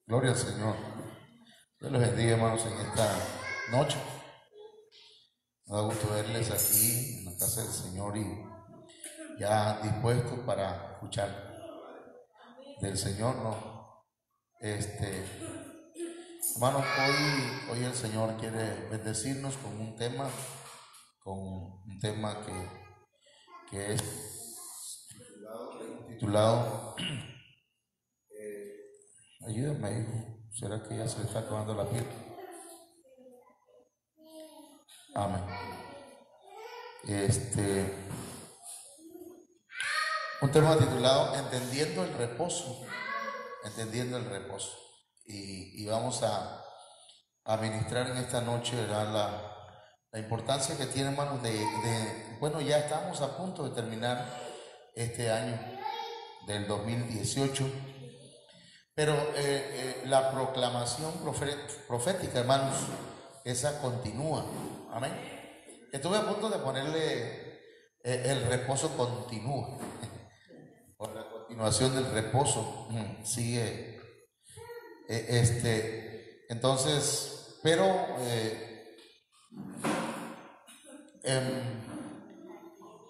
Gloria al Señor. Dios los bendiga, hermanos, en esta noche. Me da gusto verles aquí en la casa del Señor y ya dispuestos para escuchar del Señor, ¿no? Hermanos, hoy el Señor quiere bendecirnos con un tema que es titulado ayúdame, hijo. ¿Será que ya se le está acabando la piel? Amén. Un tema titulado Entendiendo el reposo. Entendiendo el reposo. Y vamos a ministrar en esta noche, ¿verdad? La importancia que tiene, hermanos, bueno, ya estamos a punto de terminar este año del 2018. Pero la proclamación profética, hermanos, esa continúa. Amén. Estuve a punto de ponerle el reposo continúa. Por la continuación del reposo sigue. Entonces, pero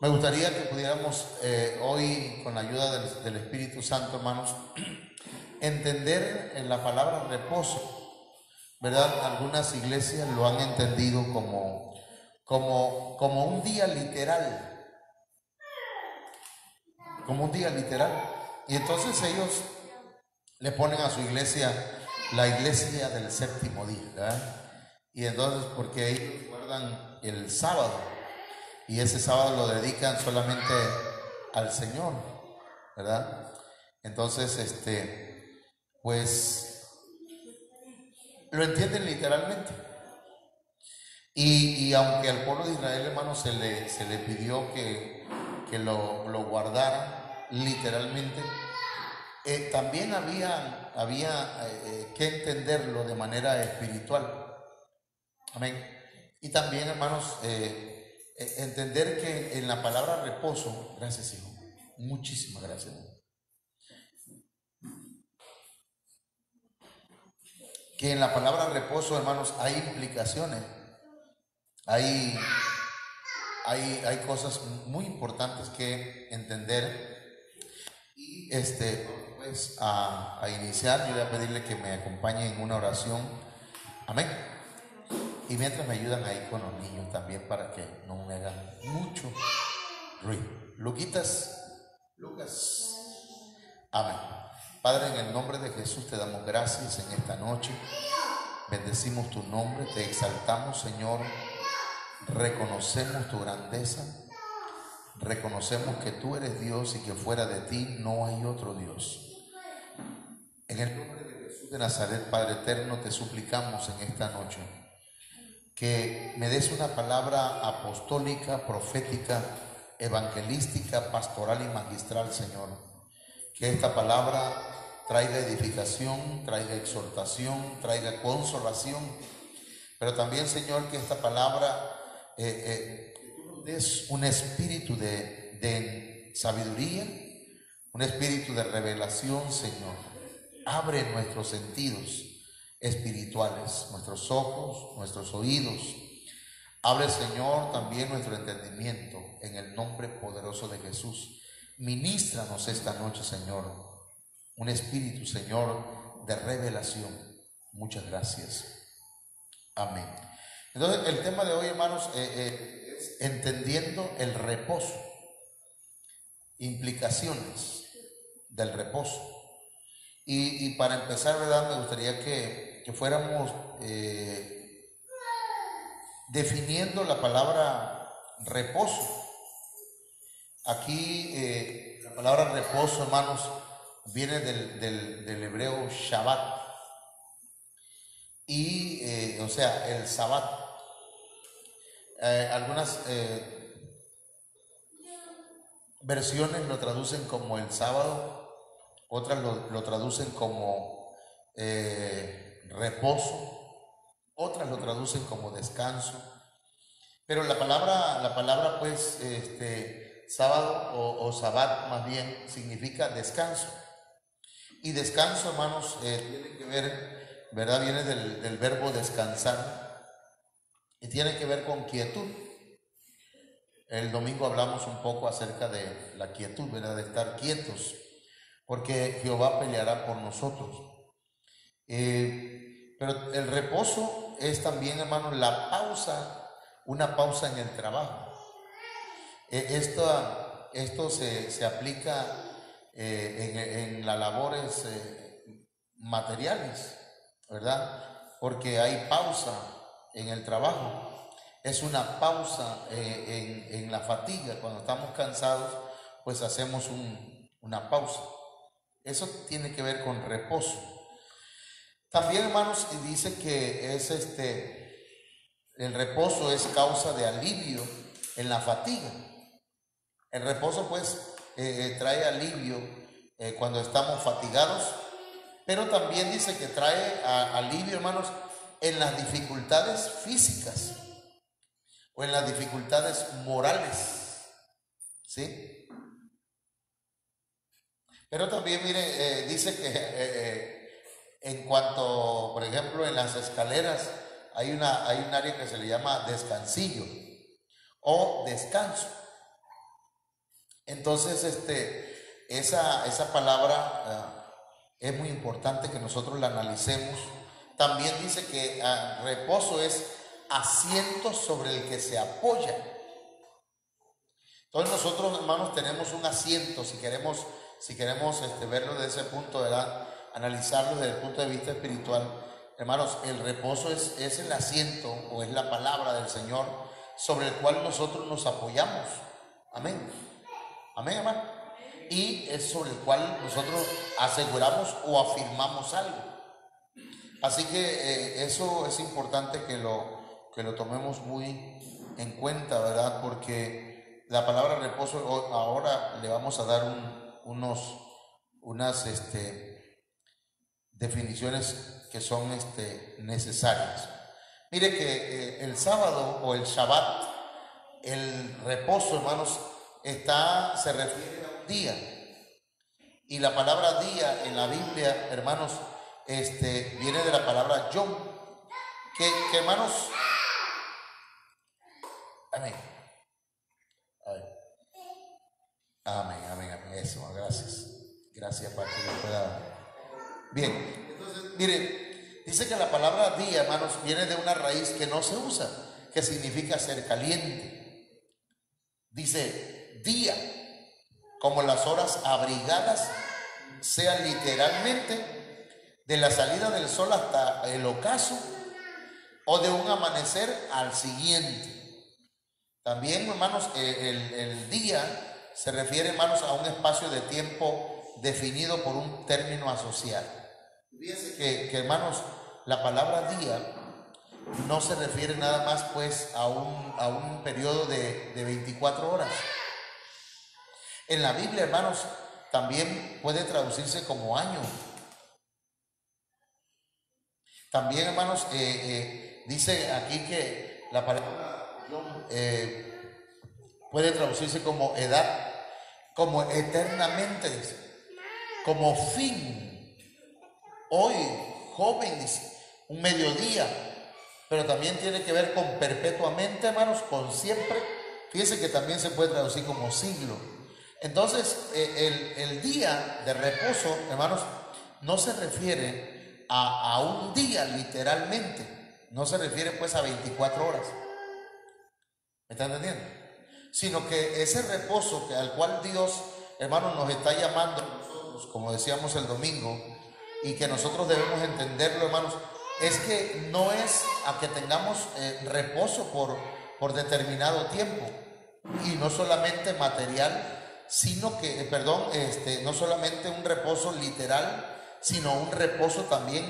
me gustaría que pudiéramos hoy, con la ayuda del Espíritu Santo, hermanos, entender en la palabra reposo, ¿verdad? Algunas iglesias lo han entendido como un día literal, y entonces ellos le ponen a su iglesia la iglesia del séptimo día, ¿verdad? Y entonces, porque ellos guardan el sábado y ese sábado lo dedican solamente al Señor, ¿verdad? Entonces, pues lo entienden literalmente. Y aunque al pueblo de Israel, hermanos, se le pidió que lo guardara literalmente, también había que entenderlo de manera espiritual. Amén. Y también, hermanos, entender que en la palabra reposo, gracias, hijo, muchísimas gracias, que en la palabra reposo, hermanos, hay implicaciones, hay cosas muy importantes que entender. Y pues a iniciar, yo voy a pedirle que me acompañe en una oración. Amén. Y mientras me ayudan ahí con los niños también, para que no me hagan mucho ruido. Lucas. Amén. Padre, en el nombre de Jesús te damos gracias en esta noche. Bendecimos tu nombre, te exaltamos, Señor. Reconocemos tu grandeza. Reconocemos que tú eres Dios y que fuera de ti no hay otro Dios. En el nombre de Jesús de Nazaret, Padre eterno, te suplicamos en esta noche que me des una palabra apostólica, profética, evangelística, pastoral y magistral, Señor. Que esta palabra traiga edificación, traiga exhortación, traiga consolación, pero también, Señor, que esta palabra des un espíritu de sabiduría, un espíritu de revelación, Señor. Abre nuestros sentidos espirituales, nuestros ojos, nuestros oídos. Abre, Señor, también nuestro entendimiento en el nombre poderoso de Jesús. Ministranos esta noche, Señor, un espíritu, Señor, de revelación. Muchas gracias. Amén. Entonces, el tema de hoy, hermanos, es entendiendo el reposo, implicaciones del reposo. Y para empezar, ¿verdad? Me gustaría que fuéramos definiendo la palabra reposo. Aquí la palabra reposo, hermanos, viene del hebreo Shabbat. Y, o sea, el Sabbat. Algunas versiones lo traducen como el sábado, otras lo traducen como reposo, otras lo traducen como descanso. Pero la palabra pues, sábado o Sabbat más bien, significa descanso. Y descanso, hermanos, tiene que ver, ¿verdad? Viene del verbo descansar y tiene que ver con quietud. El domingo hablamos un poco acerca de la quietud, ¿verdad? De estar quietos, porque Jehová peleará por nosotros. Pero el reposo es también, hermanos, la pausa, una pausa en el trabajo. Esto se aplica en las labores materiales, ¿verdad? Porque hay pausa en el trabajo. Es una pausa en la fatiga. Cuando estamos cansados, pues hacemos una pausa. Eso tiene que ver con reposo. También, hermanos, dice que el reposo es causa de alivio en la fatiga. El reposo pues trae alivio cuando estamos fatigados, pero también dice que trae alivio, hermanos, en las dificultades físicas o en las dificultades morales, ¿sí? Pero también, mire, dice que en cuanto, por ejemplo, en las escaleras hay un área que se le llama descansillo o descanso. Entonces, esa palabra es muy importante que nosotros la analicemos. También dice que reposo es asiento sobre el que se apoya. Entonces nosotros, hermanos, tenemos un asiento, si queremos verlo desde ese punto, ¿verdad? Analizarlo desde el punto de vista espiritual. Hermanos, el reposo es el asiento o es la palabra del Señor sobre el cual nosotros nos apoyamos. Amén. Amén, hermano. Y es sobre el cual nosotros aseguramos o afirmamos algo. Así que eso es importante que lo tomemos muy en cuenta, ¿verdad? Porque la palabra reposo, ahora le vamos a dar unas definiciones que son necesarias. Mire que el sábado o el Shabbat, el reposo, hermanos, se refiere a un día. Y la palabra día en la Biblia, hermanos, viene de la palabra yom, que hermanos, amén. Amén, eso, gracias para que lo pueda. Bien, entonces, mire, dice que la palabra día, hermanos, viene de una raíz que no se usa, que significa ser caliente. Dice día, como las horas abrigadas, sean literalmente de la salida del sol hasta el ocaso o de un amanecer al siguiente. También, hermanos, el día se refiere, hermanos, a un espacio de tiempo definido por un término asociado. Fíjense que, hermanos, la palabra día no se refiere nada más pues a un periodo de 24 horas. En la Biblia, hermanos, también puede traducirse como año. También, hermanos, dice aquí que la palabra puede traducirse como edad, como eternamente, como fin. Hoy, joven, dice, un mediodía, pero también tiene que ver con perpetuamente, hermanos, con siempre. Fíjense que también se puede traducir como siglo. Entonces, el día de reposo, hermanos, no se refiere a un día literalmente, no se refiere pues a 24 horas. ¿Me está entendiendo? Sino que ese reposo al cual Dios, hermanos, nos está llamando a nosotros, como decíamos el domingo, y que nosotros debemos entenderlo, hermanos, es que no es a que tengamos reposo por determinado tiempo, y no solamente material, sino que, no solamente un reposo literal, sino un reposo también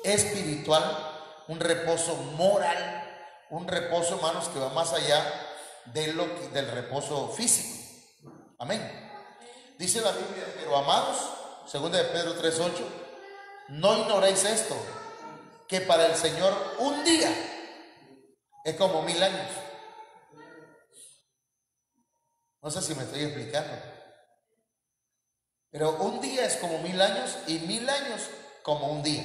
espiritual, un reposo moral, un reposo, hermanos, que va más allá del reposo físico. Amén. Dice la Biblia, pero amados, 2 de Pedro 3:8, no ignoréis esto, que para el Señor un día es como 1000 años. No sé si me estoy explicando, pero un día es como 1000 años y 1000 años como un día.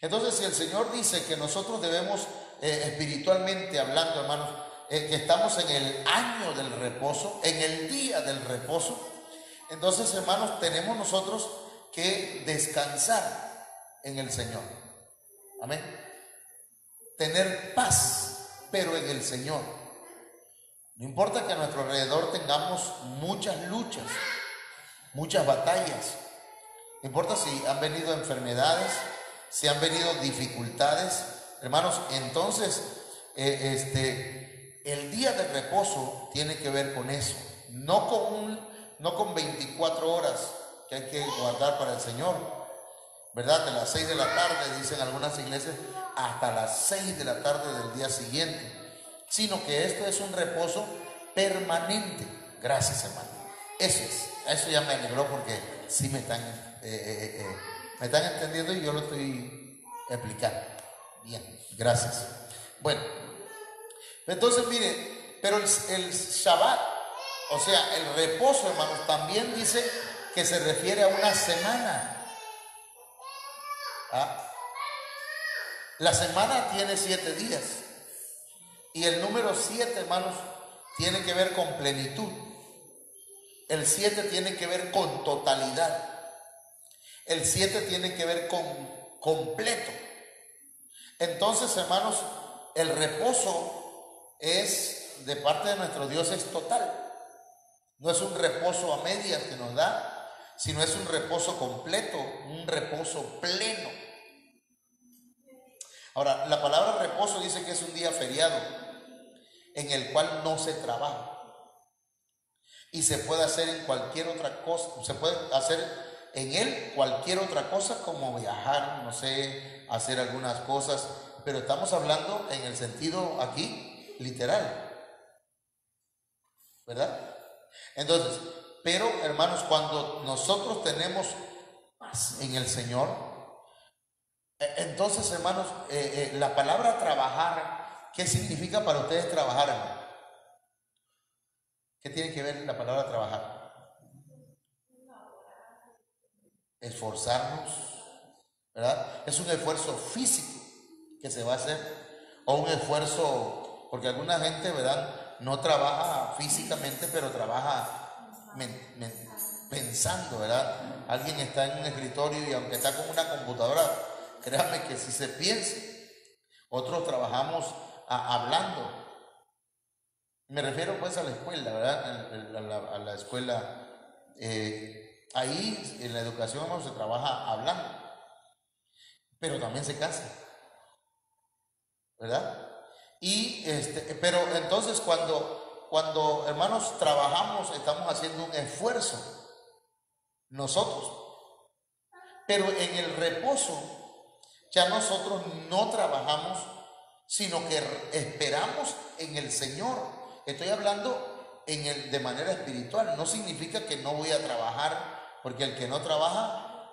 Entonces, si el Señor dice que nosotros debemos, espiritualmente hablando, hermanos, que estamos en el año del reposo, en el día del reposo, entonces, hermanos, tenemos nosotros que descansar en el Señor. Amén. Tener paz, pero en el Señor. No importa que a nuestro alrededor tengamos muchas luchas, muchas batallas. No importa si han venido enfermedades, si han venido dificultades, hermanos. Entonces, el día de reposo tiene que ver con eso, no con 24 horas que hay que guardar para el Señor, ¿verdad? De las 6 de la tarde, dicen algunas iglesias, hasta las 6 de la tarde del día siguiente, sino que esto es un reposo permanente. Gracias, hermano. Eso ya me alegró, porque sí me están entendiendo y yo lo estoy explicando. Bien, gracias. Bueno, entonces mire, pero el Shabbat, o sea, el reposo, hermanos, también dice que se refiere a una semana. La semana tiene 7 días. Y el número 7, hermanos, tiene que ver con plenitud. El 7 tiene que ver con totalidad. El 7 tiene que ver con completo. Entonces, hermanos, el reposo es de parte de nuestro Dios, es total. No es un reposo a medias que nos da, sino es un reposo completo, un reposo pleno. Ahora, la palabra reposo dice que es un día feriado en el cual no se trabaja, y se puede hacer en cualquier otra cosa, se puede hacer en él cualquier otra cosa, como viajar, no sé, hacer algunas cosas, pero estamos hablando en el sentido aquí literal, ¿verdad? Entonces, pero hermanos, cuando nosotros tenemos paz en el Señor, entonces, hermanos, la palabra trabajar, ¿qué significa para ustedes trabajar, hermano? ¿Qué tiene que ver la palabra trabajar? Esforzarnos, ¿verdad? Es un esfuerzo físico que se va a hacer, o un esfuerzo, porque alguna gente, ¿verdad?, no trabaja físicamente, pero trabaja pensando, ¿verdad? Alguien está en un escritorio y aunque está con una computadora, créanme que si se piensa. Otros trabajamos hablando. Me refiero pues a la escuela, ¿verdad? A la escuela. Ahí en la educación no se trabaja hablando, pero también se cansa, ¿verdad? Y pero entonces cuando hermanos trabajamos, estamos haciendo un esfuerzo nosotros, pero en el reposo ya nosotros no trabajamos, sino que esperamos en el Señor. Estoy hablando de manera espiritual. No significa que no voy a trabajar, porque el que no trabaja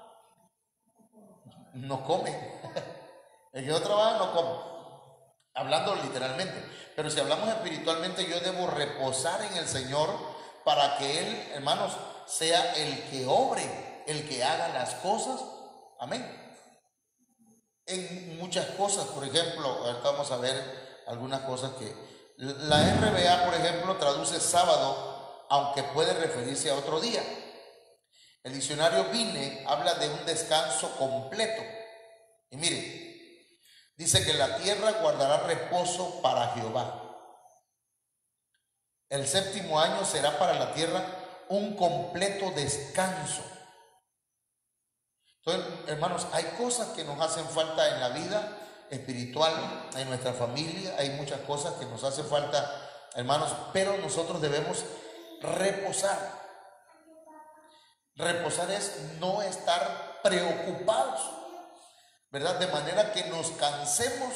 no come. El que no trabaja no come, hablando literalmente. Pero si hablamos espiritualmente, yo debo reposar en el Señor para que Él, hermanos, sea el que obre, el que haga las cosas. Amén. En muchas cosas, por ejemplo, ahorita vamos a ver algunas cosas que la RBA, por ejemplo, traduce sábado, aunque puede referirse a otro día. El diccionario Vine habla de un descanso completo. Y mire, Dice que la tierra guardará reposo para Jehová. El séptimo año será para la tierra un completo descanso. Entonces, hermanos, hay cosas que nos hacen falta en la vida espiritual, en nuestra familia, hay muchas cosas que nos hacen falta, hermanos, pero nosotros debemos reposar. Reposar es no estar preocupados, ¿verdad? De manera que nos cansemos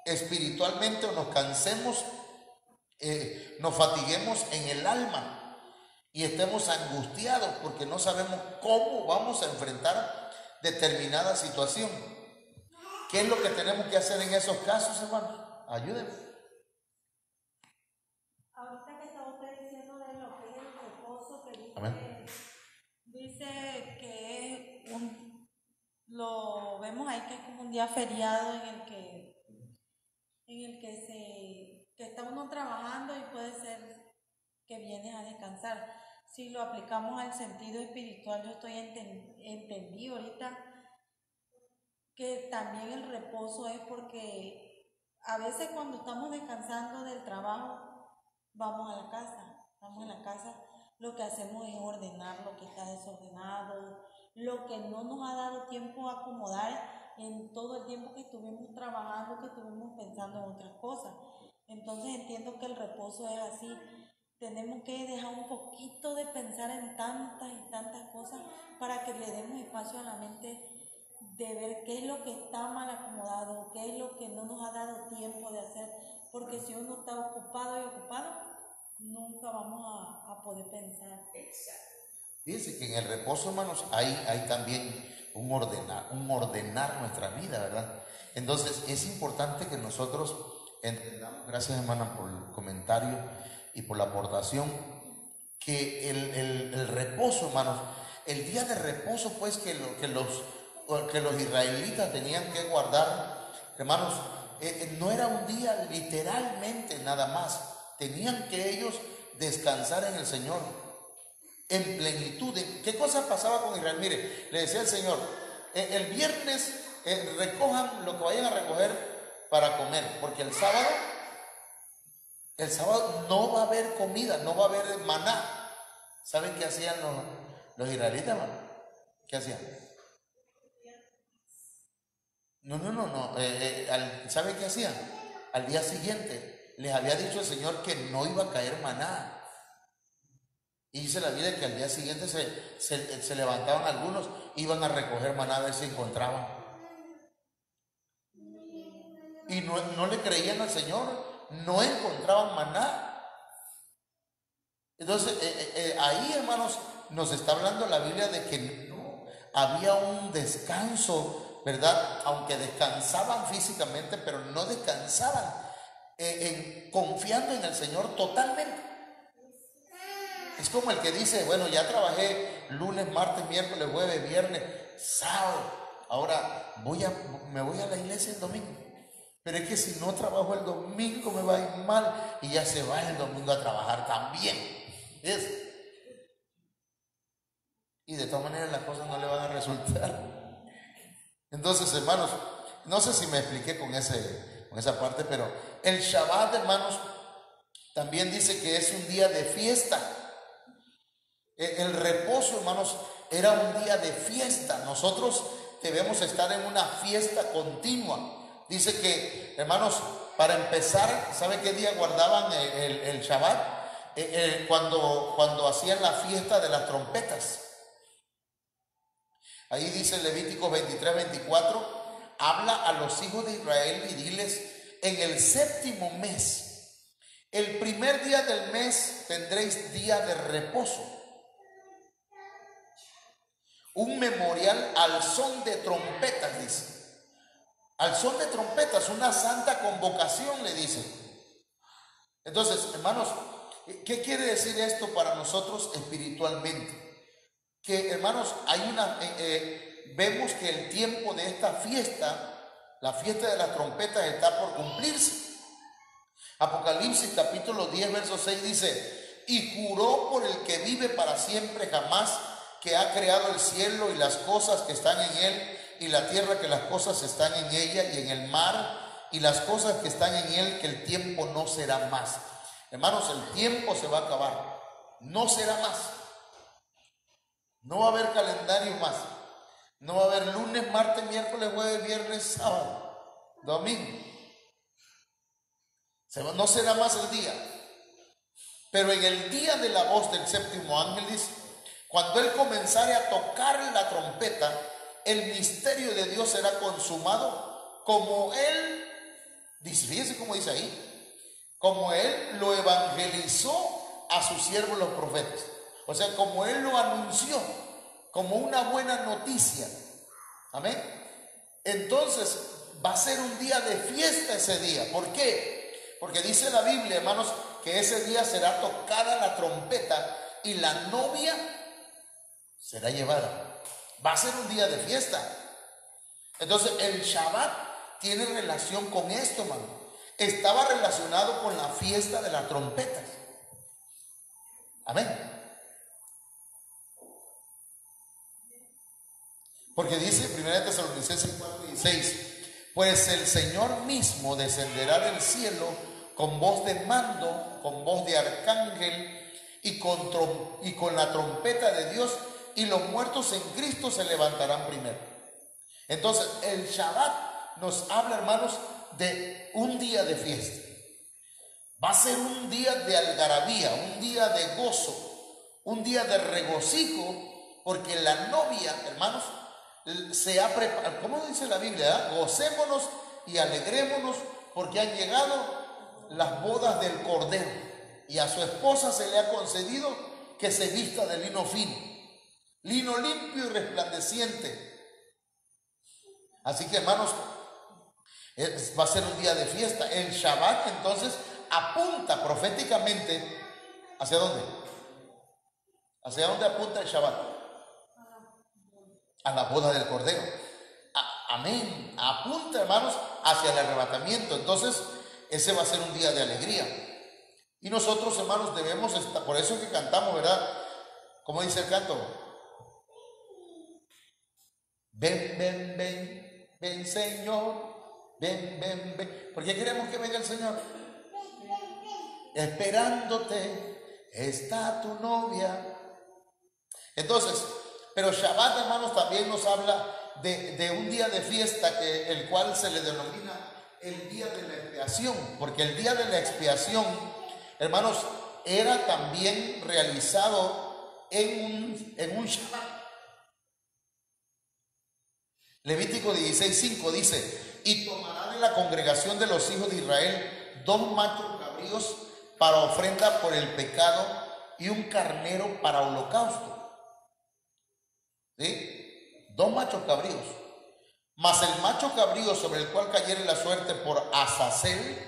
espiritualmente o nos cansemos, nos fatiguemos en el alma y estemos angustiados porque no sabemos cómo vamos a enfrentar determinada situación. ¿Qué es lo que tenemos que hacer en esos casos, hermanos? Ayúdenme. Ahorita que estaba usted diciendo de lo que es el reposo, que dice, Amén. dice que es lo vemos ahí que es como un día feriado en el que está uno trabajando y puede ser que vienes a descansar. Si lo aplicamos al sentido espiritual, yo estoy entendí ahorita que también el reposo es porque a veces cuando estamos descansando del trabajo, vamos a la casa, estamos en la casa, lo que hacemos es ordenar lo que está desordenado, lo que no nos ha dado tiempo a acomodar en todo el tiempo que estuvimos trabajando, que estuvimos pensando en otras cosas. Entonces entiendo que el reposo es así. Tenemos que dejar un poquito de pensar en tantas y tantas cosas para que le demos espacio a la mente de ver qué es lo que está mal acomodado, qué es lo que no nos ha dado tiempo de hacer, porque si uno está ocupado y ocupado, nunca vamos a poder pensar. Fíjense que en el reposo, hermanos, hay también un ordenar nuestra vida, ¿verdad? Entonces es importante que nosotros entendamos, gracias hermana por el comentario y por la aportación, que el reposo, hermanos, el día de reposo, pues que los israelitas tenían que guardar, hermanos, no era un día literalmente nada más, tenían que ellos descansar en el Señor en plenitud. ¿Qué cosa pasaba con Israel? Mire, le decía el Señor, el viernes recojan lo que vayan a recoger para comer, porque el sábado no va a haber comida, no va a haber maná. ¿Saben qué hacían los israelitas, hermano? ¿Qué hacían? No. ¿Saben qué hacían? Al día siguiente les había dicho el Señor que no iba a caer maná. Y dice la Biblia que al día siguiente se levantaban algunos, iban a recoger maná a ver si encontraban. Y no le creían al Señor, no encontraban maná. Entonces, ahí, hermanos, nos está hablando la Biblia de que no había un descanso, ¿verdad? Aunque descansaban físicamente, pero no descansaban confiando en el Señor totalmente. Es como el que dice, bueno, ya trabajé lunes, martes, miércoles, jueves, viernes, sábado. Ahora me voy a la iglesia el domingo. Pero es que si no trabajo el domingo me va a ir mal y ya se va el domingo a trabajar también. ¿Ves? Y de todas maneras las cosas no le van a resultar. Entonces, hermanos, no sé si me expliqué con esa parte, pero el Shabbat, hermanos, también dice que es un día de fiesta. El reposo, hermanos, era un día de fiesta. Nosotros debemos estar en una fiesta continua. Dice que, hermanos, para empezar, ¿sabe qué día guardaban el Shabbat? Cuando hacían la fiesta de las trompetas. Ahí dice Levítico 23-24, habla a los hijos de Israel y diles, en el séptimo mes, el primer día del mes tendréis día de reposo. Un memorial al son de trompetas, dice. Al son de trompetas, una santa convocación, le dice. Entonces, hermanos, ¿qué quiere decir esto para nosotros espiritualmente? Que, hermanos, vemos que el tiempo de esta fiesta, la fiesta de las trompetas, está por cumplirse. Apocalipsis capítulo 10, verso 6 dice, y juró por el que vive para siempre jamás, que ha creado el cielo y las cosas que están en él, y la tierra, que las cosas están en ella, y en el mar y las cosas que están en él, que el tiempo no será más. Hermanos, el tiempo se va a acabar, no será más. No va a haber calendario más. No va a haber lunes, martes, miércoles, jueves, viernes, sábado, domingo. No será más el día. Pero en el día de la voz del séptimo ángel, dice, cuando él comenzare a tocar la trompeta, el misterio de Dios será consumado, como él, dice, fíjense cómo dice ahí, como él lo evangelizó a sus siervos los profetas. O sea, como él lo anunció, como una buena noticia. Amén. Entonces va a ser un día de fiesta ese día. ¿Por qué? Porque dice la Biblia, hermanos, que ese día será tocada la trompeta y la novia será llevada. Va a ser un día de fiesta. Entonces el Shabbat tiene relación con esto, hermano. Estaba relacionado con la fiesta de las trompetas. Amén. Porque dice 1 Tesalonicenses 4:16, pues el Señor mismo descenderá del cielo con voz de mando, con voz de arcángel y con la trompeta de Dios, y los muertos en Cristo se levantarán primero. Entonces el Shabbat nos habla, hermanos, de un día de fiesta. Va a ser un día de algarabía, un día de gozo, un día de regocijo, porque la novia, hermanos, se ha preparado. ¿Cómo dice la Biblia? Gocémonos y alegrémonos, porque han llegado las bodas del Cordero, y a su esposa se le ha concedido que se vista de lino fino, lino limpio y resplandeciente. Así que, hermanos, va a ser un día de fiesta. El Shabbat entonces apunta proféticamente ¿hacia dónde? ¿Hacia dónde apunta el Shabbat? A la boda del Cordero. Amén. Apunta, hermanos, hacia el arrebatamiento. Entonces ese va a ser un día de alegría. Y nosotros, hermanos, debemos estar, por eso es que cantamos, ¿verdad? ¿Cómo dice el canto? Ven, ven, ven, ven, Señor. Ven, ven, ven. ¿Por qué queremos que venga el Señor? Esperándote está tu novia. Entonces, pero Shabbat, hermanos, también nos habla de un día de fiesta, el cual se le denomina el día de la expiación, porque el día de la expiación, hermanos, era también realizado en un Shabbat. Levítico 16:5 dice, y tomará de la congregación de los hijos de Israel 2 machos cabríos para ofrenda por el pecado y un carnero para holocausto. ¿Sí? 2 machos cabríos. Mas el macho cabrío sobre el cual cayere la suerte por Azazel,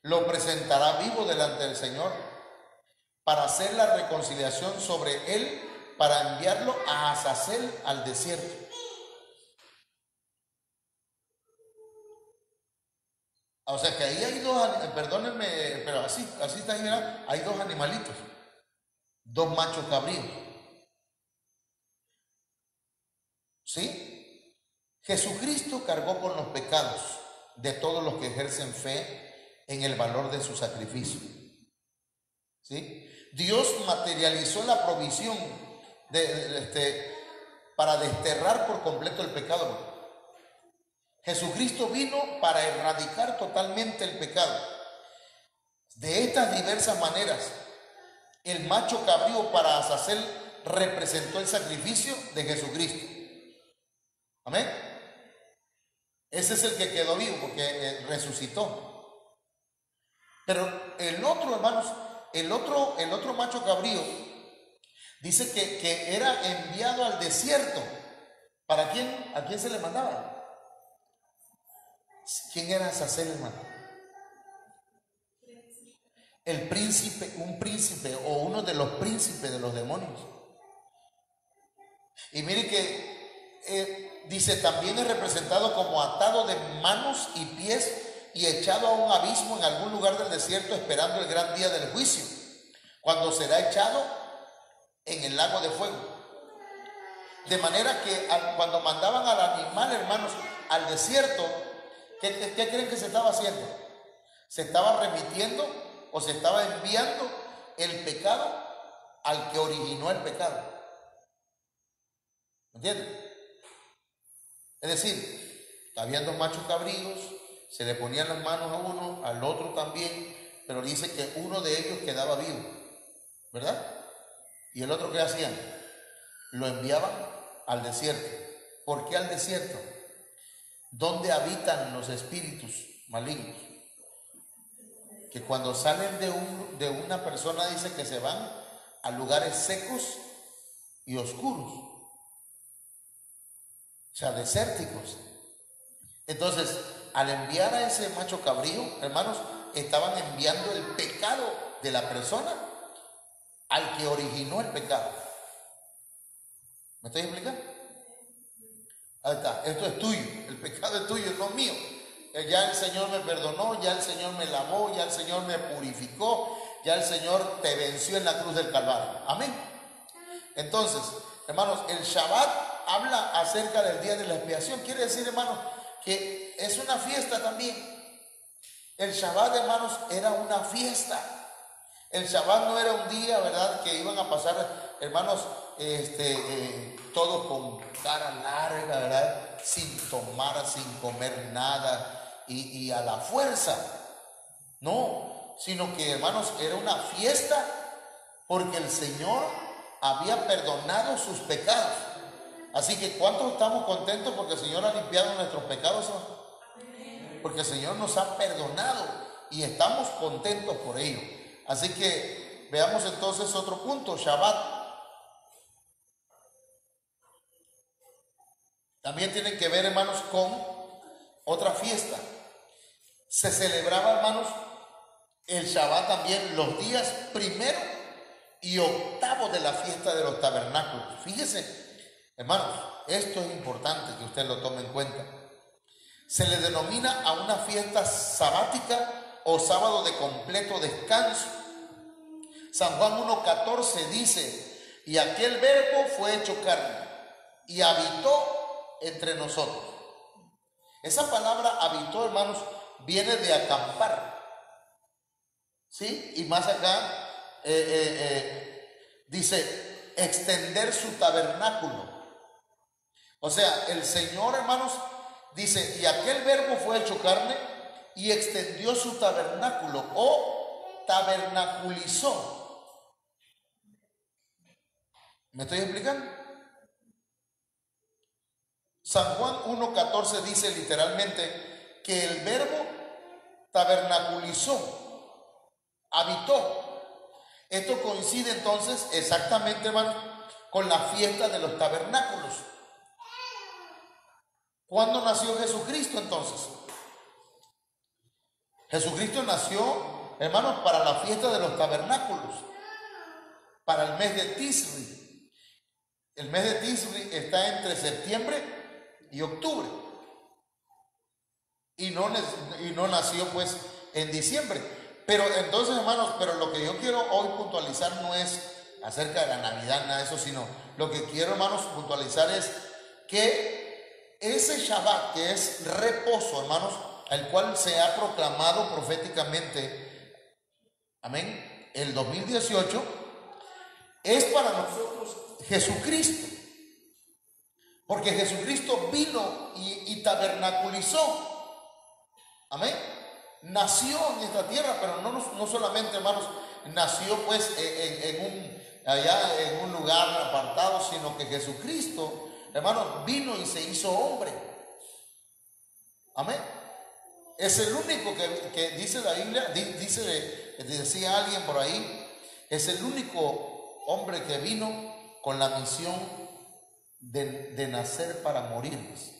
lo presentará vivo delante del Señor para hacer la reconciliación sobre él, para enviarlo a Azazel al desierto. O sea que ahí hay dos, perdónenme, pero así está ahí, ¿verdad? Hay 2 animalitos, 2 machos cabríos. ¿Sí? Jesucristo cargó con los pecados de todos los que ejercen fe en el valor de su sacrificio. ¿Sí? Dios materializó la provisión para desterrar por completo el pecado. Jesucristo vino para erradicar totalmente el pecado. De estas diversas maneras, el macho cabrío para Azazel representó el sacrificio de Jesucristo. Amén. Ese es el que quedó vivo porque resucitó. Pero el otro, hermanos, el otro macho cabrío dice que era enviado al desierto. ¿Para quién? ¿A quién se le mandaba? ¿Quién era Azazel, hermano? El príncipe, un príncipe o uno de los príncipes de los demonios. Y mire que dice, también es representado como atado de manos y pies y echado a un abismo en algún lugar del desierto, esperando el gran día del juicio, cuando será echado en el lago de fuego. De manera que cuando mandaban al animal, hermanos, al desierto, ¿qué creen que se estaba haciendo? Se estaba remitiendo o se estaba enviando el pecado al que originó el pecado. ¿Me entienden? Es decir, habían dos machos cabríos, se le ponían las manos a uno, al otro también, pero dice que uno de ellos quedaba vivo, ¿verdad? ¿Y el otro qué hacían? Lo enviaban al desierto. ¿Por qué al desierto? ¿Dónde habitan los espíritus malignos? Que cuando salen de una persona dice que se van a lugares secos y oscuros, o sea, desérticos. Entonces, al enviar a ese macho cabrío, hermanos, estaban enviando el pecado de la persona al que originó el pecado. ¿Me estoy explicando? Ahí está, esto es tuyo, el pecado es tuyo, no mío. Ya el Señor me perdonó, ya el Señor me lavó, ya el Señor me purificó, ya el Señor te venció en la cruz del Calvario. Amén. Entonces, hermanos, el Shabbat habla acerca del día de la expiación. Quiere decir, hermanos, que es una fiesta también. El Shabbat, hermanos, era una fiesta. El Shabbat no era un día, ¿verdad?, que iban a pasar, hermanos, todos con cara larga, ¿verdad?, sin tomar, sin comer nada y a la fuerza. No, sino que, hermanos, era una fiesta porque el Señor había perdonado sus pecados. Así que ¿cuántos estamos contentos porque el Señor ha limpiado nuestros pecados? Porque el Señor nos ha perdonado y estamos contentos por ello. Así que veamos entonces otro punto, Shabbat. También tiene que ver, hermanos, con otra fiesta. Se celebraba, hermanos, el Shabbat también los días primero y octavo de la fiesta de los tabernáculos. Fíjese, hermanos, esto es importante que usted lo tome en cuenta. Se le denomina a una fiesta sabática o sábado de completo descanso. San Juan 1:14 dice: y aquel verbo fue hecho carne y habitó entre nosotros. Esa palabra habitó, hermanos, viene de acampar, ¿sí? Y más acá dice extender su tabernáculo. O sea, el Señor, hermanos, dice: y aquel verbo fue hecho carne y extendió su tabernáculo o tabernaculizó. ¿Me estoy explicando? San Juan 1:14 dice literalmente que el verbo tabernaculizó, habitó. Esto coincide entonces exactamente, hermano, con la fiesta de los tabernáculos. ¿Cuándo nació Jesucristo entonces? Jesucristo nació, hermanos, para la fiesta de los tabernáculos, para el mes de Tisri. El mes de Tisri está entre septiembre y octubre. Y no nació pues en diciembre. Pero entonces, hermanos, pero lo que yo quiero hoy puntualizar no es acerca de la Navidad, nada de eso, sino lo que quiero, hermanos, puntualizar es que ese Shabbat, que es reposo, hermanos, el cual se ha proclamado proféticamente, amén, el 2018, es para nosotros Jesucristo. Porque Jesucristo vino y tabernaculizó, amén, nació en esta tierra, pero no solamente, hermanos, nació pues allá en un lugar apartado, sino que Jesucristo, hermanos, vino y se hizo hombre, amén. Es el único que dice la Biblia, decía alguien por ahí, es el único hombre que vino con la misión de nacer para morirnos,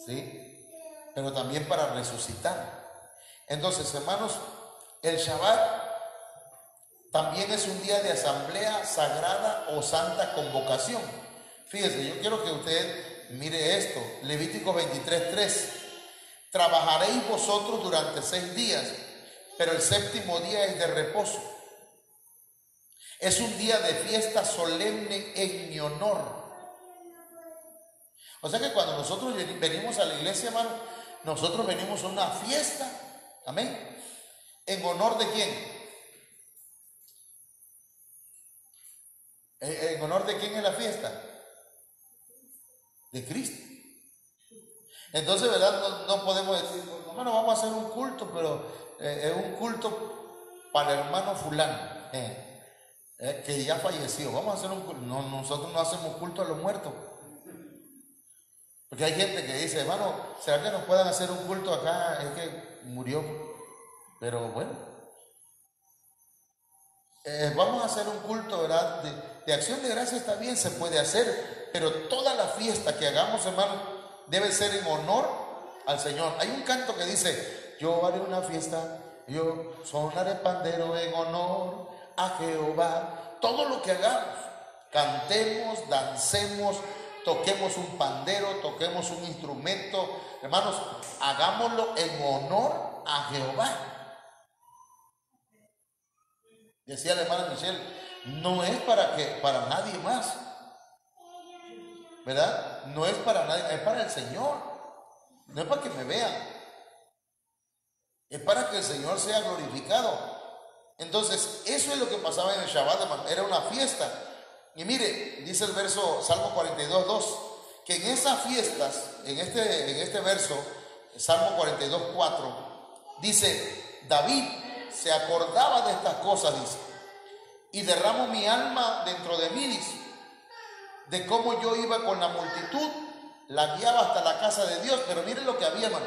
¿sí? Pero también para resucitar. Entonces, hermanos, el Shabbat también es un día de asamblea sagrada o santa convocación. Fíjese, yo quiero que usted mire esto. Levítico 23:3: trabajaréis vosotros durante 6 días, pero el séptimo día es de reposo. Es un día de fiesta solemne en mi honor. O sea que cuando nosotros venimos a la iglesia, hermano, nosotros venimos a una fiesta. Amén. ¿En honor de quién? ¿En honor de quién es la fiesta? De Cristo. Entonces, ¿verdad? No podemos decir, hermano, vamos a hacer un culto, pero es un culto para el hermano fulano, que ya falleció. Vamos a hacer un culto. No, nosotros no hacemos culto a los muertos. Porque hay gente que dice, hermano, ¿será que nos puedan hacer un culto acá? Es que murió. Pero bueno, vamos a hacer un culto, ¿verdad? De acción de gracia está bien, se puede hacer, pero toda la fiesta que hagamos, hermano, debe ser en honor al Señor. Hay un canto que dice, yo haré una fiesta, yo sonaré pandero en honor a Jehová. Todo lo que hagamos, cantemos, dancemos, toquemos un pandero, toquemos un instrumento, hermanos, hagámoslo en honor a Jehová. Decía la hermana Michelle, no es para nadie más, ¿verdad? No es para nadie, es para el Señor. No es para que me vean, es para que el Señor sea glorificado. Entonces, eso es lo que pasaba en el Shabbat, hermano. Era una fiesta. Y mire, dice el verso Salmo 42:2, que en esas fiestas, en este verso, Salmo 42:4, dice, David se acordaba de estas cosas, dice, y derramo mi alma dentro de mí, dice, de cómo yo iba con la multitud, la guiaba hasta la casa de Dios. Pero miren lo que había, hermano.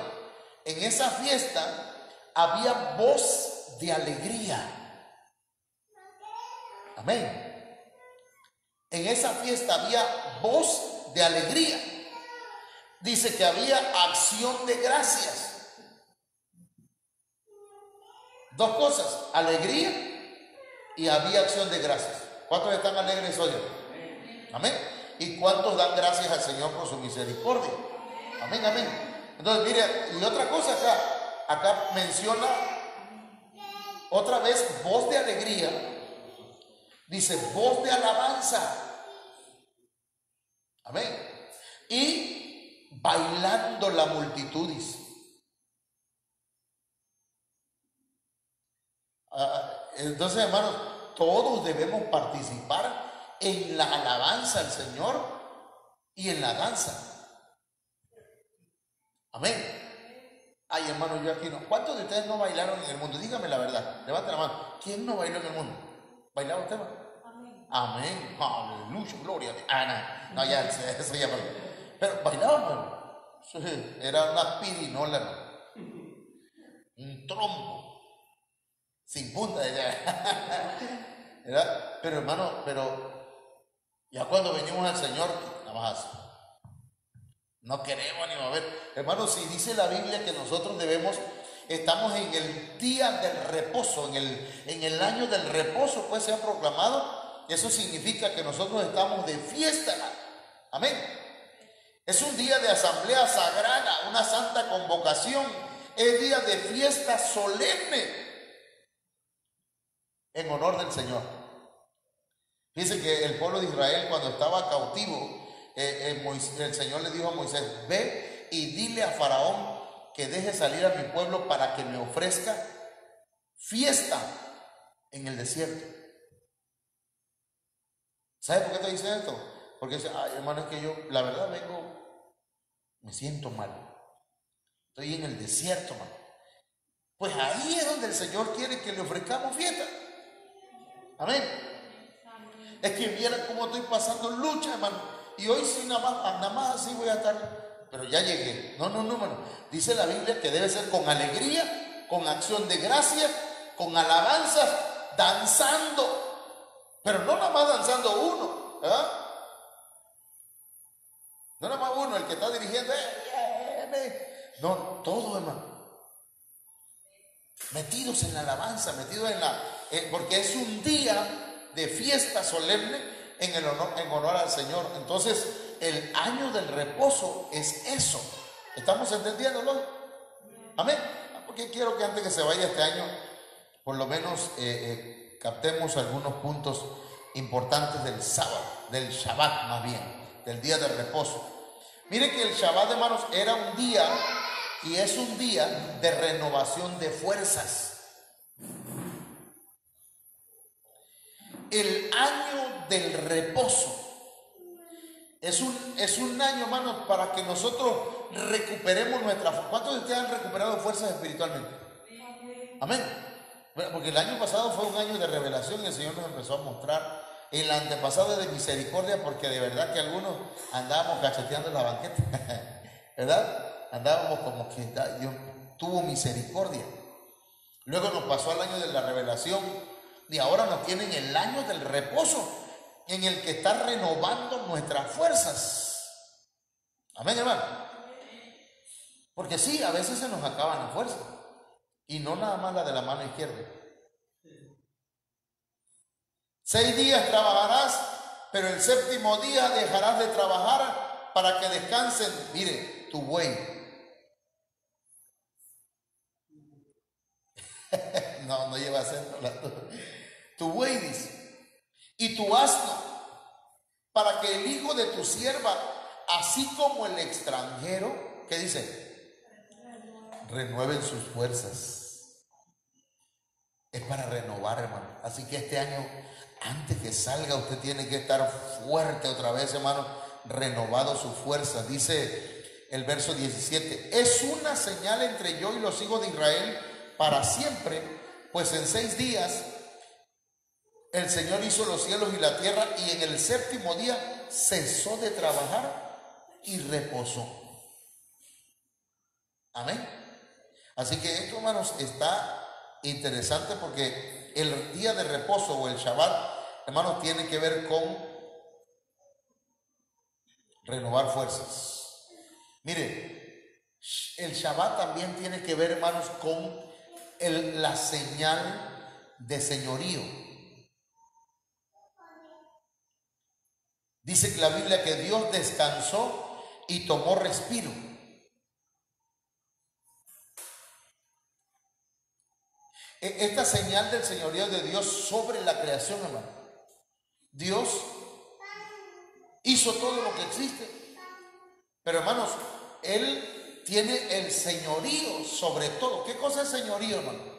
En esa fiesta había voz de alegría. Amén. En esa fiesta había voz de alegría. Dice que había acción de gracias. Dos cosas, alegría y había acción de gracias. ¿Cuántos están alegres hoy? Amén. ¿Y cuántos dan gracias al Señor por su misericordia? Amén, amén. Entonces, mire, y otra cosa acá menciona otra vez voz de alegría. Dice voz de alabanza. Amén. Y bailando la multitud, dice. Entonces, hermanos, todos debemos participar en la alabanza al Señor y en la danza. Amén. Ay, hermano, yo aquí no. ¿Cuántos de ustedes no bailaron en el mundo? Dígame la verdad. Levante la mano. ¿Quién no bailó en el mundo? ¿Bailaba usted? Amén. Amén. Aleluya, gloria a Dios. No, ya, eso ya. Pero bailaban, hermano. Era una pirinola, hermano. Un trompo. Sin punta, ¿verdad? Pero hermano, ya cuando venimos al Señor, nada más así. No queremos ni mover. Hermano, si dice la Biblia que nosotros estamos en el día del reposo, en el año del reposo, pues se ha proclamado. Eso significa que nosotros estamos de fiesta. Amén. Es un día de asamblea sagrada, una santa convocación. Es día de fiesta solemne en honor del Señor. Dice que el pueblo de Israel, cuando estaba cautivo, el Señor le dijo a Moisés, ve y dile a Faraón que deje salir a mi pueblo para que me ofrezca fiesta en el desierto. ¿Sabe por qué te dice esto? Porque dice, ay, hermano, es que yo, la verdad, me siento mal. Estoy en el desierto, hermano. Pues ahí es donde el Señor quiere que le ofrezcamos fiesta. Amén. Es que vieran cómo estoy pasando lucha, hermano. Y hoy sí, nada más así voy a estar. Pero ya llegué. No, hermano. Dice la Biblia que debe ser con alegría, con acción de gracias, con alabanzas, danzando. Pero no nada más danzando uno, ¿verdad? No nada más uno, el que está dirigiendo. No, todo, hermano. Metidos en la alabanza, metidos porque es un día de fiesta solemne en honor al Señor. Entonces, el año del reposo es eso. ¿Estamos entendiéndolo? Amén. Porque quiero que antes que se vaya este año, por lo menos captemos algunos puntos importantes del sábado, del Shabbat más bien, del día de reposo. Mire que el Shabbat, hermanos, era un día y es un día de renovación de fuerzas. El año del reposo es un año, hermanos, para que nosotros recuperemos nuestra fuerza. ¿Cuántos de ustedes han recuperado fuerzas espiritualmente? Amén. Porque el año pasado fue un año de revelación y el Señor nos empezó a mostrar. El antepasado de misericordia, porque de verdad que algunos andábamos cacheteando en la banqueta, ¿verdad? Andábamos como que Dios tuvo misericordia. Luego nos pasó al año de la revelación y ahora nos tienen el año del reposo, en el que está renovando nuestras fuerzas. Amén, hermano. Porque sí, a veces se nos acaban las fuerzas y no nada más la de la mano izquierda. 6 días trabajarás, pero el séptimo día dejarás de trabajar para que descansen, mire, tu buey. no lleva acento. Tu buey dice, y tu asno, para que el hijo de tu sierva, así como el extranjero, ¿qué dice? Renueven sus fuerzas. Es para renovar, hermano. Así que este año, antes que salga, usted tiene que estar fuerte otra vez, hermano, renovado sus fuerzas. Dice el verso 17, es una señal entre yo y los hijos de Israel para siempre, pues en 6 días el Señor hizo los cielos y la tierra, y en el séptimo día cesó de trabajar y reposó. Amén. Así que esto, hermanos, está interesante, porque el día de reposo o el Shabbat, hermanos, tiene que ver con renovar fuerzas. Mire, el Shabbat también tiene que ver, hermanos, con la señal de señorío. Dice que la Biblia que Dios descansó y tomó respiro. Esta señal del señorío de Dios sobre la creación, hermano. Dios hizo todo lo que existe, pero, hermanos, Él tiene el señorío sobre todo. ¿Qué cosa es señorío, hermano?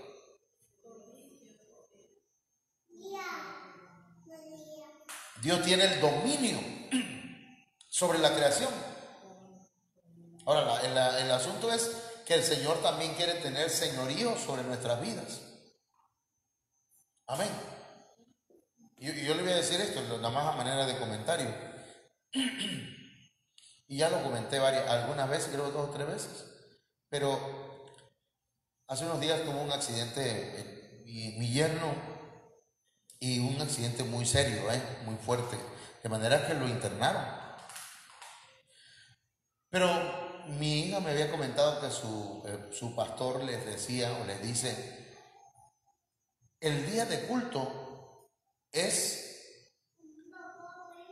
Dios tiene el dominio sobre la creación. Ahora, el asunto es que el Señor también quiere tener señorío sobre nuestras vidas. Amén. Y yo le voy a decir esto, nada más a manera de comentario. Y ya lo comenté algunas veces, creo 2 o 3 veces. Pero hace unos días tuvo un accidente mi yerno, y un accidente muy serio, muy fuerte, de manera que lo internaron. Pero mi hija me había comentado que su pastor les decía o les dice, el día de culto es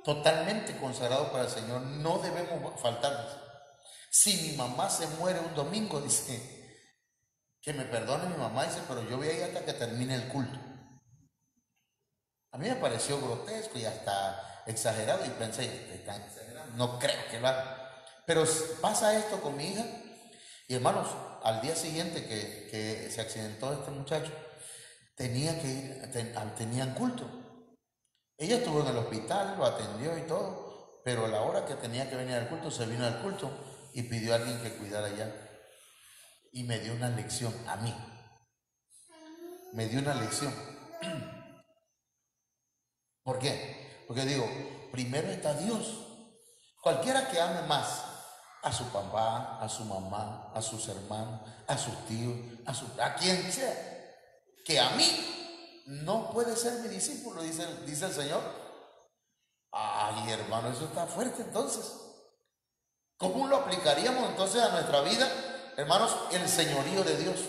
totalmente consagrado para el Señor, no debemos faltarles. Si mi mamá se muere un domingo, dice, que me perdone mi mamá, dice, pero yo voy a ir hasta que termine el culto. A mí me pareció grotesco y hasta exagerado, y pensé, no creo que lo haga. Pero pasa esto con mi hija, y hermanos, al día siguiente que se accidentó este muchacho, tenía que ir, tenían culto. Ella estuvo en el hospital, lo atendió y todo, pero a la hora que tenía que venir al culto, se vino al culto y pidió a alguien que cuidara allá. Y me dio una lección a mí. Me dio una lección. ¿Por qué? Porque digo, primero está Dios. Cualquiera que ame más a su papá, a su mamá, a sus hermanos, a sus tíos, a quien sea, que a mí, no puede ser mi discípulo, dice el Señor. Ay, hermano, eso está fuerte entonces. ¿Cómo lo aplicaríamos entonces a nuestra vida, hermanos? El señorío de Dios.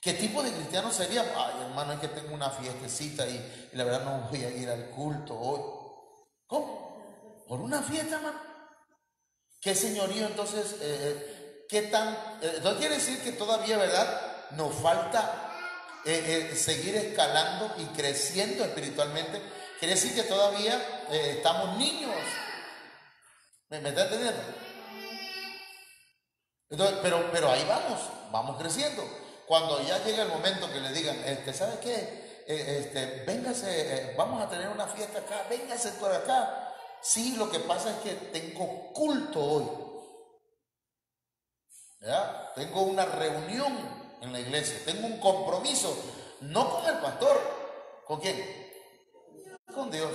¿Qué tipo de cristiano seríamos? Ay, hermano, es que tengo una fiestecita y la verdad no voy a ir al culto hoy. ¿Cómo? ¿Por una fiesta, hermano? ¿Qué señorío entonces? ¿Qué tan? Entonces quiere decir que todavía, ¿verdad? Nos falta seguir escalando y creciendo espiritualmente, quiere decir que todavía estamos niños. ¿Me está entendiendo? Entonces, pero ahí vamos creciendo. Cuando ya llega el momento que le digan, ¿sabe qué? Véngase, vamos a tener una fiesta acá, véngase por acá. Sí, lo que pasa es que tengo culto hoy. ¿Ya? Tengo una reunión en la iglesia, tengo un compromiso, no con el pastor. ¿Con quién? Con Dios.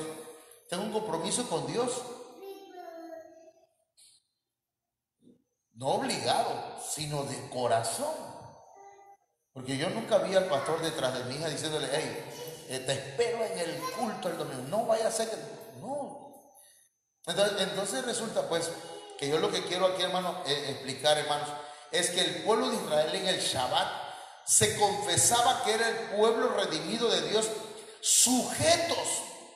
Tengo un compromiso con Dios. No obligado, sino de corazón. Porque yo nunca vi al pastor detrás de mi hija diciéndole, hey, te espero en el culto el domingo. No vaya a ser que... No. Entonces resulta pues que yo lo que quiero aquí, hermanos, explicar, hermanos, es que el pueblo de Israel en el Shabbat se confesaba que era el pueblo redimido de Dios, sujetos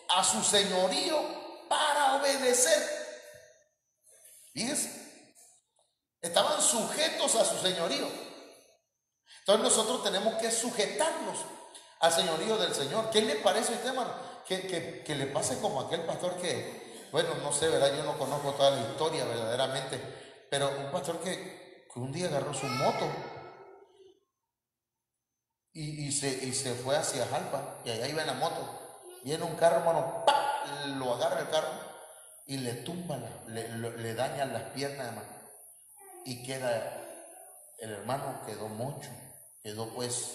a su señorío para obedecer. Fíjense. Estaban sujetos a su señorío. Entonces nosotros tenemos que sujetarnos al señorío del Señor. ¿Qué le parece a usted, hermano? Que le pase como aquel pastor que, bueno, no sé, ¿verdad? Yo no conozco toda la historia verdaderamente, pero un pastor que un día agarró su moto y se fue hacia Jalpa, y allá iba en la moto. Viene un carro, hermano, ¡pah!, lo agarra el carro y le tumba, le daña las piernas, hermano. Y el hermano quedó mocho, quedó pues,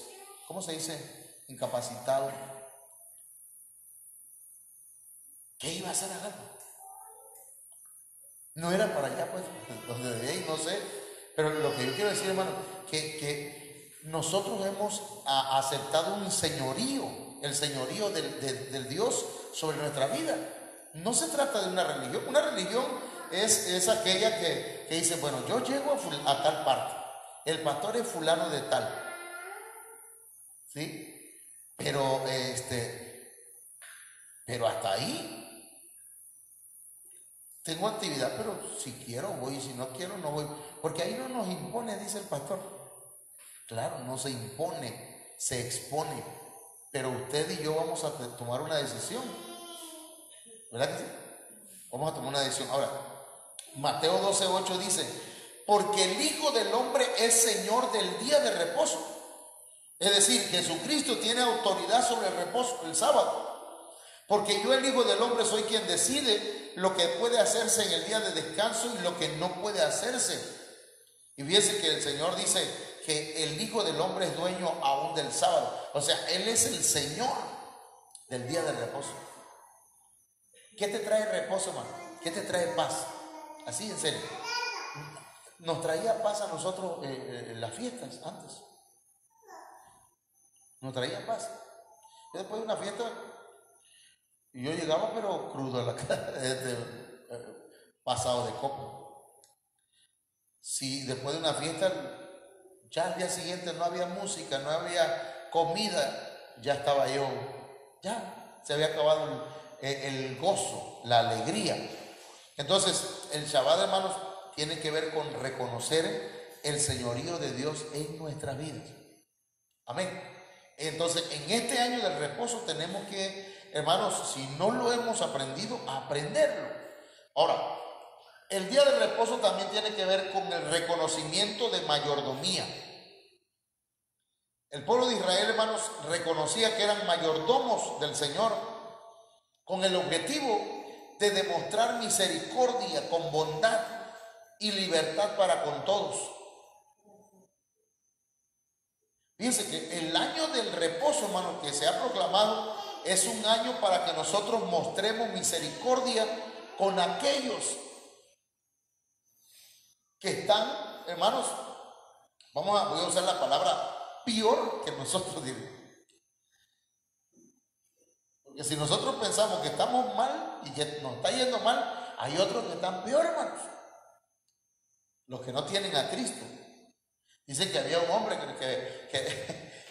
¿cómo se dice? Incapacitado. ¿Qué iba a hacer a Jalpa? No era para allá, pues, donde debía ir, no sé. Pero lo que yo quiero decir, hermano, que nosotros hemos aceptado un señorío, el señorío del Dios sobre nuestra vida. No se trata de una religión. Una religión es aquella que dice, bueno, yo llego a tal parte, el pastor es fulano de tal, ¿sí? Pero hasta ahí. Tengo actividad, pero si quiero voy, y si no quiero no voy, porque ahí no nos impone, dice el pastor. Claro, no se impone, se expone, pero usted y yo vamos a tomar una decisión, ¿verdad que sí? Vamos a tomar una decisión. Ahora, Mateo 12:8 dice, porque el Hijo del Hombre es Señor del día de reposo. Es decir, Jesucristo tiene autoridad sobre el reposo, el sábado. Porque yo, el Hijo del Hombre, soy quien decide lo que puede hacerse en el día de descanso y lo que no puede hacerse. Y fíjense que el Señor dice que el Hijo del Hombre es dueño aún del sábado. O sea, Él es el Señor del día de reposo. ¿Qué te trae reposo, hermano? ¿Qué te trae paz? Así, en serio. Nos traía paz a nosotros las fiestas antes. Nos traía paz. Y después de una fiesta, yo llegaba pero crudo a la casa, pasado de copa. Si después de una fiesta, ya al día siguiente no había música, no había comida, ya estaba yo, ya se había acabado el gozo, la alegría. Entonces, el Shabbat, hermanos, tiene que ver con reconocer el señorío de Dios en nuestras vidas. Amén. Entonces, en este año del reposo tenemos que, hermanos, si no lo hemos aprendido, aprenderlo. Ahora, el día del reposo también tiene que ver con el reconocimiento de mayordomía. El pueblo de Israel, hermanos, reconocía que eran mayordomos del Señor con el objetivo de demostrar misericordia con bondad y libertad para con todos. Fíjense que el año del reposo, hermano, que se ha proclamado, es un año para que nosotros mostremos misericordia con aquellos que están, hermanos, voy a usar la palabra peor que nosotros, digo. Porque si nosotros pensamos que estamos mal y que nos está yendo mal, hay otros que están peor, hermanos. Los que no tienen a Cristo. Dicen que había un hombre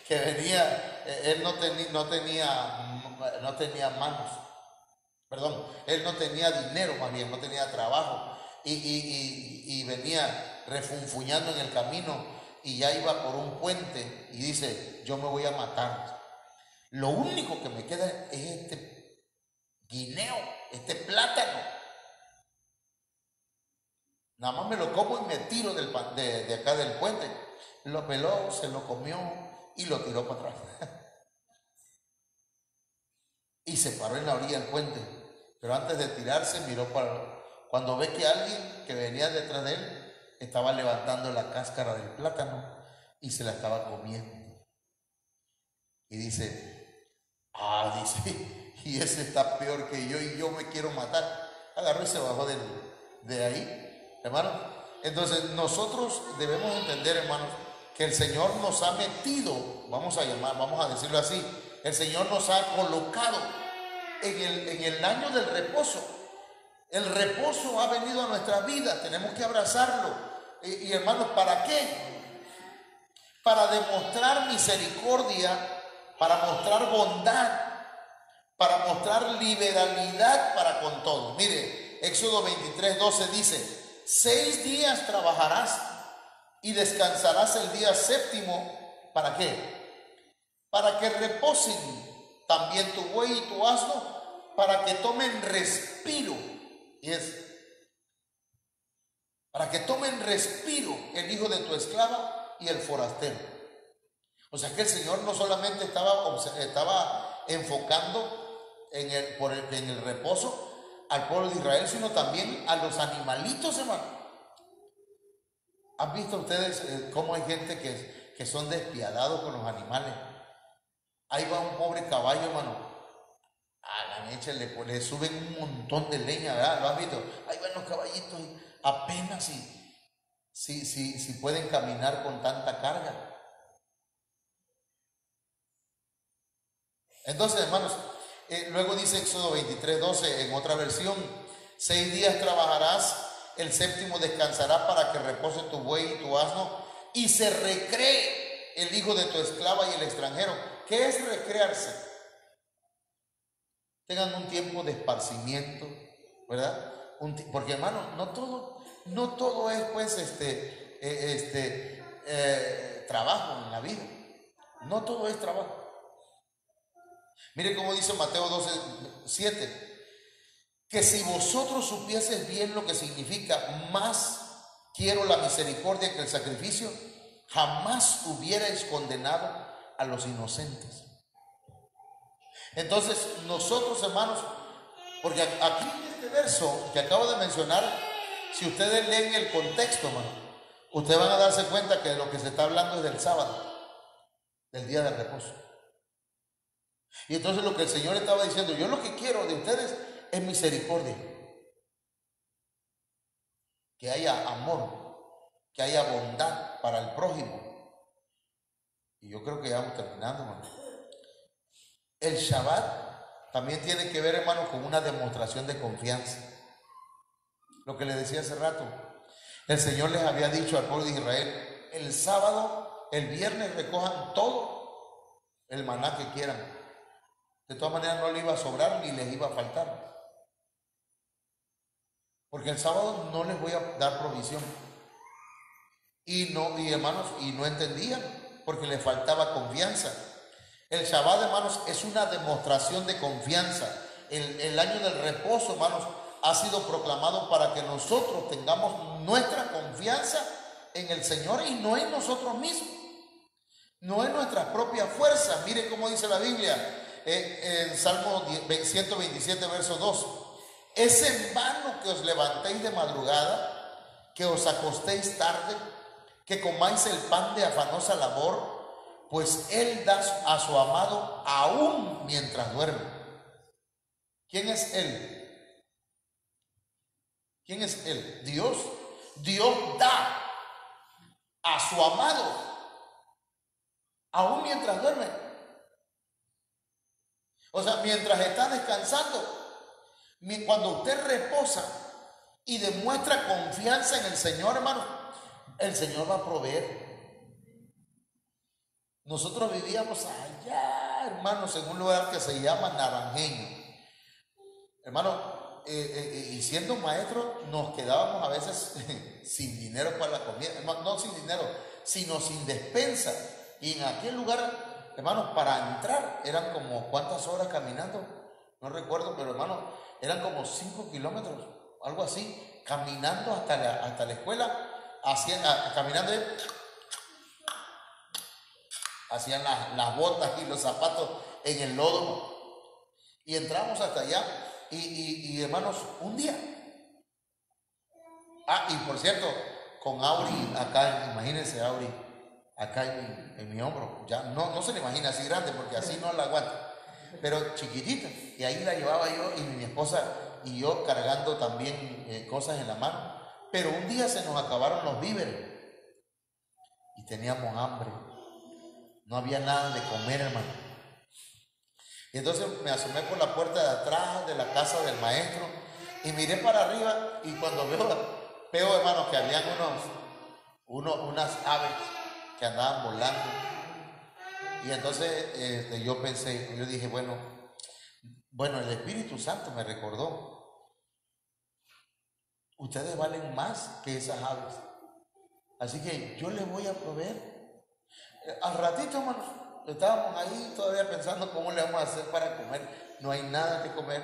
que venía, él no tenía manos, perdón, él no tenía dinero, más bien, no tenía trabajo, y venía refunfuñando en el camino y ya iba por un puente y dice, yo me voy a matar. Lo único que me queda es este guineo, este plátano. Nada más me lo como y me tiro de acá del puente. Lo peló, se lo comió y lo tiró para atrás. Y se paró en la orilla del puente. Pero antes de tirarse miró cuando ve que alguien que venía detrás de él estaba levantando la cáscara del plátano y se la estaba comiendo. Y dice, y ese está peor que yo y yo me quiero matar. Agarró y se bajó de ahí, hermano. Entonces nosotros debemos entender, hermanos, que el Señor nos ha metido, vamos a decirlo así, el Señor nos ha colocado en el año del reposo. El reposo ha venido a nuestra vida, tenemos que abrazarlo. Y hermanos, ¿para qué? Para demostrar misericordia, para mostrar bondad, para mostrar liberalidad para con todos. Mire, Éxodo 23:12 dice, 6 días trabajarás y descansarás el día séptimo. ¿Para qué? Para que reposen también tu buey y tu asno, para que tomen respiro. Y es para que tomen respiro el hijo de tu esclava y el forastero. O sea que el Señor no solamente estaba enfocando en el reposo al pueblo de Israel, sino también a los animalitos, hermano. ¿Han visto ustedes cómo hay gente que son despiadados con los animales? Ahí va un pobre caballo, hermano. A la mecha le suben un montón de leña, ¿verdad? ¿Lo has visto? Ahí van los caballitos apenas si pueden caminar con tanta carga. Entonces, hermanos, luego dice Éxodo 23:12 en otra versión, 6 días trabajarás, el séptimo descansarás para que repose tu buey y tu asno y se recree el hijo de tu esclava y el extranjero. ¿Qué es recrearse? Tengan un tiempo de esparcimiento, ¿verdad? Porque, hermano, no todo es pues trabajo en la vida. No todo es trabajo. Mire cómo dice Mateo 12:7, que si vosotros supieseis bien lo que significa más quiero la misericordia que el sacrificio, jamás hubierais condenado a los inocentes. Entonces nosotros, hermanos, porque aquí en este verso que acabo de mencionar, si ustedes leen el contexto, hermano, ustedes van a darse cuenta que de lo que se está hablando es del sábado, del día de reposo. Y entonces lo que el Señor estaba diciendo, yo lo que quiero de ustedes es misericordia, que haya amor, que haya bondad para el prójimo. Y yo creo que ya vamos terminando, hermano. El Shabbat también tiene que ver, hermano, con una demostración de confianza. Lo que les decía hace rato, el Señor les había dicho al pueblo de Israel, el sábado, el viernes recojan todo el maná que quieran. De todas maneras no les iba a sobrar ni les iba a faltar. Porque el sábado no les voy a dar provisión. Y hermanos, y no entendían, porque les faltaba confianza. El Shabbat, hermanos, es una demostración de confianza. El año del reposo, hermanos, ha sido proclamado para que nosotros tengamos nuestra confianza en el Señor y no en nosotros mismos, no en nuestras propias fuerzas. Mire cómo dice la Biblia en Salmo 127, verso 2. Es en vano que os levantéis de madrugada, que os acostéis tarde, que comáis el pan de afanosa labor, pues Él da a su amado aún mientras duerme. ¿Quién es Él? ¿Quién es Él? Dios. Dios da a su amado aún mientras duerme. O sea, mientras está descansando, cuando usted reposa y demuestra confianza en el Señor, hermano, el Señor va a proveer. Nosotros vivíamos allá, hermanos, en un lugar que se llama Naranjeño. Hermano, y siendo maestros nos quedábamos a veces sin dinero para la comida. No sin dinero, sino sin despensa. Y en aquel lugar, hermanos, para entrar eran como ¿cuántas horas caminando? No recuerdo, pero hermanos, eran como 5 kilómetros, algo así, caminando hasta la escuela, caminando, hacían las botas y los zapatos en el lodo. Y entramos hasta allá y hermanos, un día. Y por cierto, con Auri acá, imagínense Auri, acá en mi hombro, ya no se le imagina así grande porque así no la aguanta, pero chiquitita, y ahí la llevaba yo y mi esposa y yo cargando también cosas en la mano. Pero un día se nos acabaron los víveres y teníamos hambre, no había nada de comer, hermano. Y entonces me asomé por la puerta de atrás de la casa del maestro y miré para arriba, y cuando veo hermanos, que habían unas aves que andaban volando. Y entonces yo dije, bueno, el Espíritu Santo me recordó, ustedes valen más que esas aves, así que yo les voy a proveer. Al ratito, hermanos, estábamos ahí todavía pensando cómo le vamos a hacer para comer. No hay nada que comer.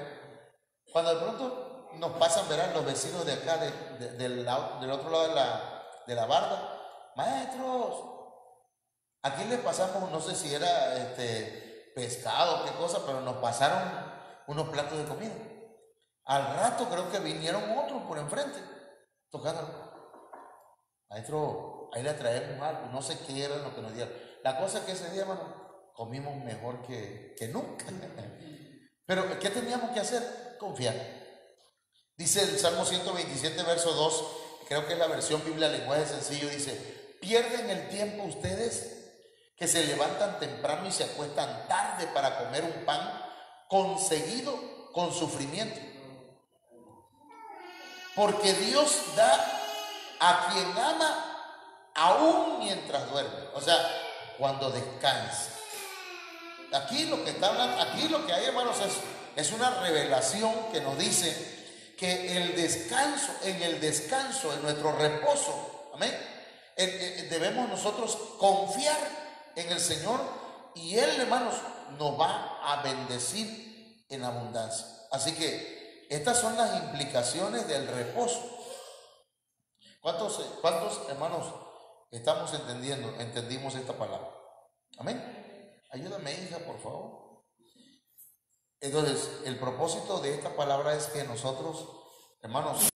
Cuando de pronto nos pasan, verán, los vecinos de acá, del otro lado de la barda. Maestros, aquí les pasamos, no sé si era pescado o qué cosa, pero nos pasaron unos platos de comida. Al rato creo que vinieron otros por enfrente, tocando. Maestro, ahí le traemos algo, no sé qué era lo que nos dieron. La cosa es que ese día, hermano, comimos mejor que nunca. Pero ¿qué teníamos que hacer? Confiar. Dice el Salmo 127, verso 2, creo que es la versión Biblia lenguaje sencillo, dice: pierden el tiempo ustedes que se levantan temprano y se acuestan tarde para comer un pan conseguido con sufrimiento. Porque Dios da a quien ama aún mientras duerme, o sea, cuando descansa. Aquí lo que está hablando, aquí lo que hay, hermanos, es una revelación que nos dice que el descanso, en nuestro reposo, amén, debemos nosotros confiar en el Señor, y Él, hermanos, nos va a bendecir en abundancia. Así que estas son las implicaciones del reposo. ¿Cuántos hermanos entendimos esta palabra? Amén. Ayúdame, hija, por favor. Entonces, el propósito de esta palabra es que nosotros, hermanos,